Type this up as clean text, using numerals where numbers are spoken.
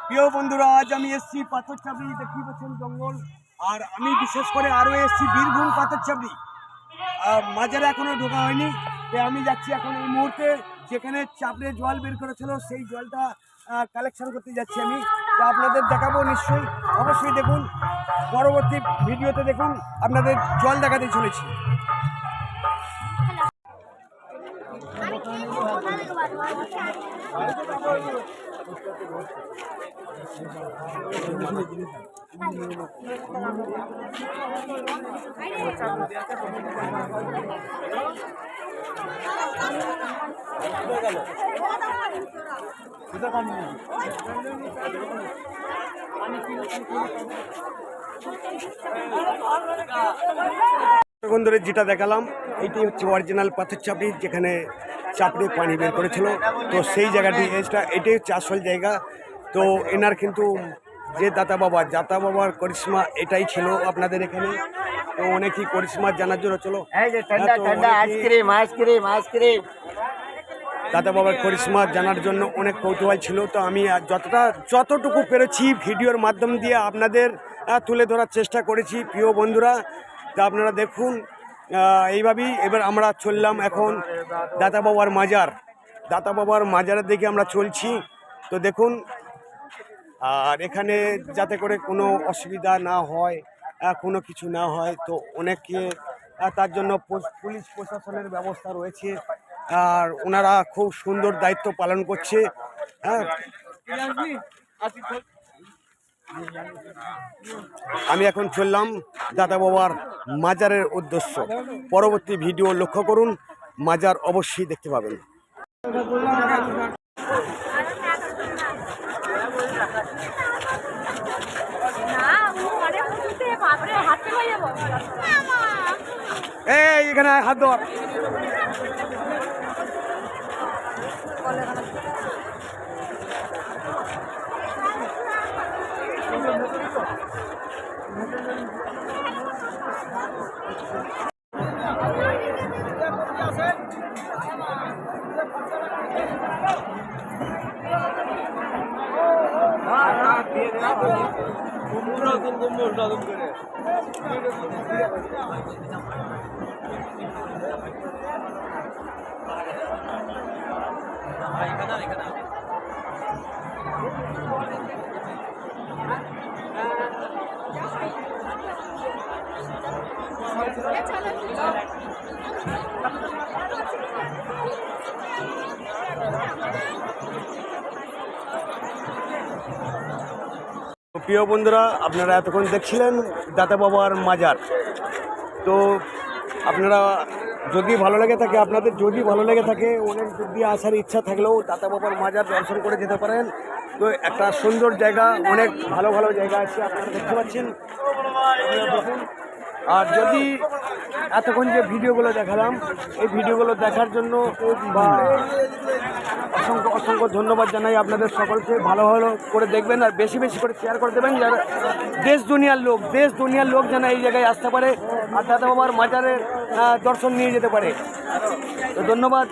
প্রিয় বন্ধুরা, আজ আমি এসছি পাথরচাবড়ি, দেখতে পাচ্ছেন জঙ্গল। আর আমি বিশেষ করে আরও এসছি বীরভূম পাথরচাবড়ি। মাজারে এখনও ঢোকা হয়নি, তাই আমি যাচ্ছি এখন এই মুহূর্তে যেখানে চাপড়ে জল বের করেছিল সেই জলটা কালেকশন করতে যাচ্ছি আমি। তো আপনাদের দেখাবো, নিশ্চয়ই অবশ্যই দেখুন, পরবর্তী ভিডিওতে দেখুন, আপনাদের জল দেখাতে চলেছি। ধরে যেটা দেখালাম, এটি হচ্ছে অরিজিনাল পাথরচাবড়ি, যেখানে চাপড়ে পানি বের করেছিল। তো সেই জায়গাটি এটাই হচ্ছে আসল জায়গা। তো এনার কিন্তু যে দাতা বাবার করিশ্মা এটাই ছিল আপনাদের এখানে। তো অনেকই করিশ্মা জানার জন্য চলো, দাদা বাবার করিশ্মা জানার জন্য অনেক কৌতূহল ছিল। তো আমি যতটুকু পেরেছি ভিডিওর মাধ্যম দিয়ে আপনাদের তুলে ধরার চেষ্টা করেছি প্রিয় বন্ধুরা। তা আপনারা দেখুন, এইভাবেই এবার আমরা চললাম এখন দাতা বাবার মাজারের দিকে আমরা চলছি। তো দেখুন, আর এখানে যাতে করে কোনো অসুবিধা না হয়, কোনো কিছু না হয়, তো অনেকে তার জন্য পুলিশ প্রশাসনের ব্যবস্থা রয়েছে। আর ওনারা খুব সুন্দর দায়িত্ব পালন করছে। আমি এখন চললাম দাদা বাবার মাজারের উদ্দেশ্য। পরবর্তী ভিডিও লক্ষ্য করুন, মাজার অবশ্যই দেখতে পাবেন। এই এখানে হাত ধর। প্রিয় বন্ধুরা, আপনারা এতক্ষণ দেখছিলেন দাতা বাবার মাজার। তো আপনারা যদি ভালো লেগে থাকে, অনেক দূর দিয়ে আসার ইচ্ছা থাকলেও দাতা বাবার মাজার দর্শন করে যেতে পারেন। তো একটা সুন্দর জায়গা, অনেক ভালো ভালো জায়গা আছে আপনারা দেখতে পাচ্ছেন। আর যদি এতক্ষণ যে ভিডিওগুলো দেখালাম, এই ভিডিওগুলো দেখার জন্য অসংখ্য ধন্যবাদ জানাই আপনাদের সকলকে। ভালো করে দেখবেন আর বেশি বেশি করে শেয়ার করে দেবেন, যারা দেশ দুনিয়ার লোক যেন এই জায়গায় আসতে পারে আর দাদা বাবার মাজারের দর্শন নিয়ে যেতে পারে। তো ধন্যবাদ।